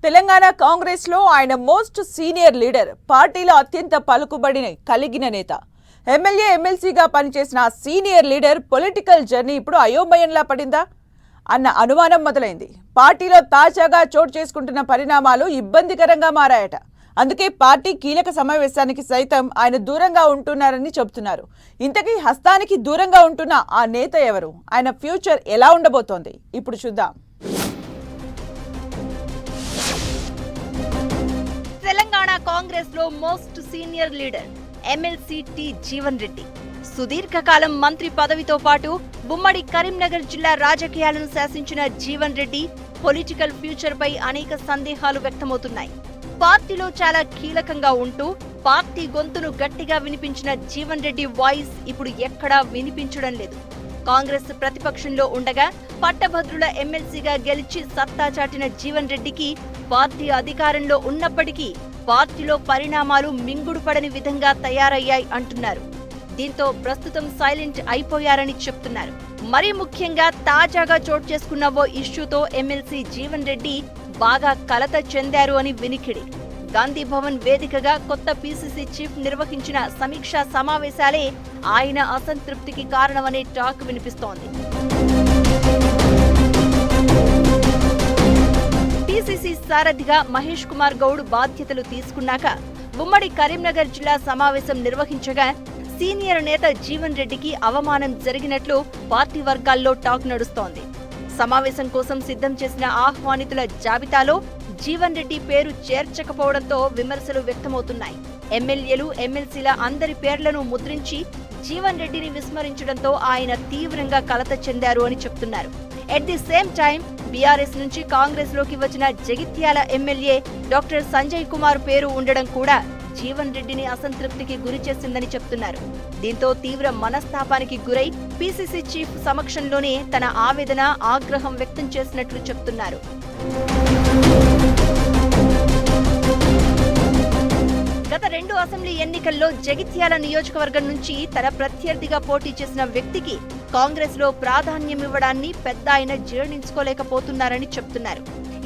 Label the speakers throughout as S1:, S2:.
S1: తెలంగాణ కాంగ్రెస్ లో ఆయన most senior leader, పార్టీలో అత్యంత పలుకుబడిని కలిగిన నేత, ఎమ్మెల్యే ఎమ్మెల్సీగా పనిచేసిన సీనియర్ లీడర్ పొలిటికల్ జర్నీ ఇప్పుడు అయోమయంలా పడిందా అన్న అనుమానం మొదలైంది. పార్టీలో తాజాగా చోటు చేసుకుంటున్న పరిణామాలు ఇబ్బందికరంగా మారాయట. అందుకే పార్టీ కీలక సమావేశానికి సైతం ఆయన దూరంగా ఉంటున్నారని చెబుతున్నారు. ఇంతకీ హస్తానికి దూరంగా ఉంటున్న ఆ నేత ఎవరు? ఆయన ఫ్యూచర్ ఎలా ఉండబోతోంది? ఇప్పుడు చూద్దాం.
S2: తెలంగాణ కాంగ్రెస్ లో most senior leader MLC T Jeevan Reddy సుదీర్ఘకాలం మంత్రి పదవితో పాటు ఉమ్మడి కరీంనగర్ జిల్లా రాజకీయాలను శాసించిన జీవన్ రెడ్డి పొలిటికల్ ఫ్యూచర్ పై అనేక సందేహాలు వ్యక్తమవుతున్నాయి. పార్టీలో చాలా కీలకంగా ఉంటూ పార్టీ గొంతును గట్టిగా వినిపించిన జీవన్ రెడ్డి వాయిస్ ఇప్పుడు ఎక్కడా వినిపించడం లేదు. కాంగ్రెస్ ప్రతిపక్షంలో ఉండగా పట్టభద్రుల ఎమ్మెల్సీగా గెలిచి సత్తా చాటిన జీవన్ రెడ్డికి పార్టీ అధికారంలో ఉన్నప్పటికీ పార్టీలో పరిణామాలు మింగుడుపడని విధంగా తయారయ్యాయి అంటున్నారు. దీంతో ప్రస్తుతం సైలెంట్ అయిపోయారని చెప్తున్నారు. మరీ ముఖ్యంగా తాజాగా చోటు చేసుకున్న ఓ ఇష్యూతో ఎమ్మెల్సీ జీవన్ రెడ్డి బాగా కలత చెందారు అని వినికిడి. గాంధీ భవన్ వేదికగా కొత్త పీసీసీ చీఫ్ నిర్వహించిన సమీక్షా సమావేశాలే ఆయన అసంతృప్తికి కారణమనే టాక్ వినిపిస్తోంది. పీసీసీ సారథిగా మహేష్ కుమార్ గౌడ్ బాధ్యతలు తీసుకున్నాక ఉమ్మడి కరీంనగర్ జిల్లా సమావేశం నిర్వహించగా సీనియర్ నేత జీవన్ రెడ్డికి అవమానం జరిగినట్లు పార్టీ వర్గాల్లో టాక్ నడుస్తోంది. సమావేశం కోసం సిద్ధం చేసిన ఆహ్వానితుల జాబితాలో జీవన్ రెడ్డి పేరు చేర్చకపోవడంతో విమర్శలు వ్యక్తమవుతున్నాయి. ఎమ్మెల్యేలు, ఎమ్మెల్సీల అందరి పేర్లను ముద్రించి జీవన్ రెడ్డిని విస్మరించడంతో ఆయన తీవ్రంగా కలత చెందారు అని చెప్తున్నారు. At the same time BRS నుంచి కాంగ్రెస్ లోకి వచ్చిన జగిత్యాల ఎమ్మెల్యే డాక్టర్ సంజయ్ కుమార్ పేరు ఉండడం కూడా జీవన్ రెడ్డిని అసంతృప్తికి గురి చేసిందని చెప్తున్నారు. దీంతో తీవ్ర మనస్తాపానికి గురై పీసీసీ చీఫ్ సమక్షంలోనే తన ఆవేదన, ఆగ్రహం వ్యక్తం చేసినట్లు చెప్తున్నారు. గత 2 అసెంబ్లీ ఎన్నికల్లో జగిత్యాల నియోజకవర్గం నుంచి తన ప్రత్యర్థిగా పోటీ చేసిన వ్యక్తికి కాంగ్రెస్ లో ప్రాధాన్యమివ్వడాన్ని పెద్దాయన జీర్ణించుకోలేకపోతున్నారని చెప్తున్నారు.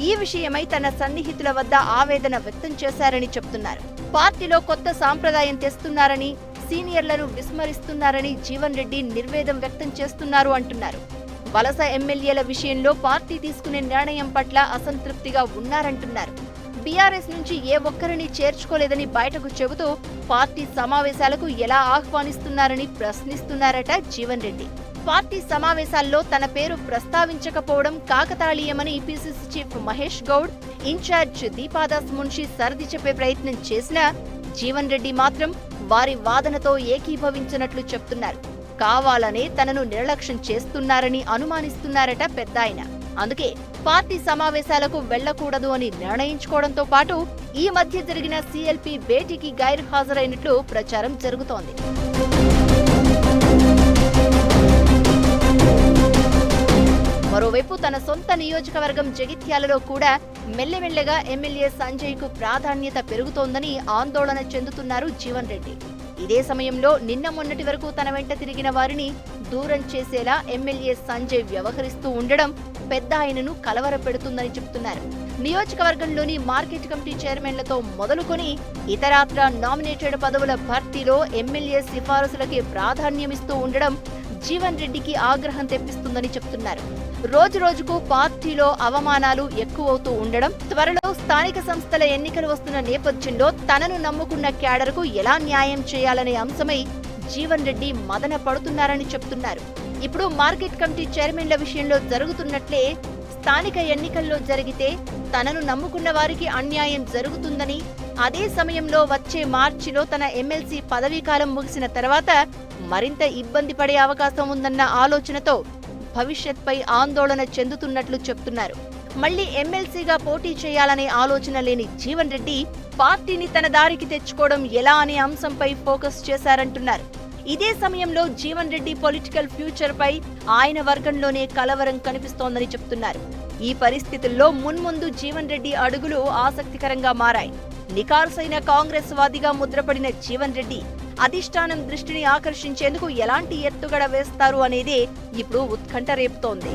S2: ఈ విషయమై తన సన్నిహితుల వద్ద ఆవేదన వ్యక్తం చేశారని చెప్తున్నారు. పార్టీలో కొత్త సాంప్రదాయం తెస్తున్నారని, సీనియర్లను విస్మరిస్తున్నారని జీవన్ రెడ్డి నిర్వేదం వ్యక్తం చేస్తున్నారు అంటున్నారు. వలస ఎమ్మెల్యేల విషయంలో పార్టీ తీసుకునే నిర్ణయం పట్ల అసంతృప్తిగా ఉన్నారంటున్నారు. బీఆర్ఎస్ నుంచి ఏ ఒక్కరిని చేర్చుకోలేదని బయటకు చెబుతూ పార్టీ సమావేశాలకు ఎలా ఆహ్వానిస్తున్నారని ప్రశ్నిస్తున్నారట జీవన్ రెడ్డి. పార్టీ సమావేశాల్లో తన పేరు ప్రస్తావించకపోవడం కాకతాళీయమని PCC chief Mahesh Goud, incharge Deepa Das Munshi సర్ది చెప్పే ప్రయత్నం చేసినా జీవన్ రెడ్డి మాత్రం వారి వాదనతో ఏకీభవించినట్లు చెప్తున్నారు. కావాలనే తనను నిర్లక్ష్యం చేస్తున్నారని అనుమానిస్తున్నారట పెద్దాయన. అందుకే పార్టీ సమావేశాలకు వెళ్లకూడదు అని నిర్ణయించుకోవడంతో పాటు ఈ మధ్య జరిగిన సీఎల్పీ భేటీకి గైర్హాజరైనట్లు ప్రచారం జరుగుతోంది. మరోవైపు తన సొంత నియోజకవర్గం జగిత్యాలలో కూడా మెల్లమెల్లగా ఎమ్మెల్యే సంజయ్ కు ప్రాధాన్యత పెరుగుతోందని ఆందోళన చెందుతున్నారు జీవన్ రెడ్డి. ఇదే సమయంలో నిన్న మొన్నటి వరకు తన వెంట తిరిగిన వారిని దూరం చేసేలా ఎమ్మెల్యే సంజయ్ వ్యవహరిస్తూ ఉండడం పెద్ద ఆయనను కలవరపెడుతుందని చెప్తున్నారు. నియోజకవర్గంలోని మార్కెట్ కమిటీ చైర్మన్లతో మొదలుకొని ఇతరాత్ర నామినేటెడ్ పదవుల భర్తీలో ఎమ్మెల్యే సిఫారసులకి ప్రాధాన్యమిస్తూ ఉండడం జీవన్ రెడ్డికి ఆగ్రహం తెప్పిస్తుందని చెప్తున్నారు. రోజు రోజుకు పార్టీలో అవమానాలు ఎక్కువవుతూ ఉండడం, త్వరలో స్థానిక సంస్థల ఎన్నికలు వస్తున్న నేపథ్యంలో తనను నమ్ముకున్న క్యాడర్కు ఎలా న్యాయం చేయాలనే అంశమై జీవన్ రెడ్డి మదన పడుతున్నారని చెప్తున్నారు. ఇప్పుడు మార్కెట్ కమిటీ చైర్మన్ల విషయంలో జరుగుతున్నట్లే స్థానిక ఎన్నికల్లో జరిగితే తనను నమ్ముకున్న వారికి అన్యాయం జరుగుతుందని, అదే సమయంలో వచ్చే మార్చిలో తన ఎమ్మెల్సీ పదవీకాలం ముగిసిన తర్వాత మరింత ఇబ్బంది పడే అవకాశం ఉందన్న ఆలోచనతో భవిష్యత్పై ఆందోళన చెందుతున్నట్లు చెప్తున్నారు. మళ్లీ ఎమ్మెల్సీగా పోటీ చేయాలనే ఆలోచన లేని జీవన్ రెడ్డి పార్టీని తన దారికి తెచ్చుకోవడం ఎలా అనే అంశంపై ఫోకస్ చేశారంటున్నారు. ఇదే సమయంలో జీవన్ రెడ్డి పొలిటికల్ ఫ్యూచర్ పై ఆయన వర్గంలోనే కలవరం కనిపిస్తోందని చెప్తున్నారు. ఈ పరిస్థితుల్లో మున్ముందు జీవన్ రెడ్డి అడుగులు ఆసక్తికరంగా మారాయి. నికార్సైన కాంగ్రెస్ వాదిగా ముద్రపడిన జీవన్ రెడ్డి అధిష్టానం దృష్టిని ఆకర్షించేందుకు ఎలాంటి ఎత్తుగడ వేస్తారు అనేదే ఇప్పుడు ఉత్కంఠ రేపుతోంది.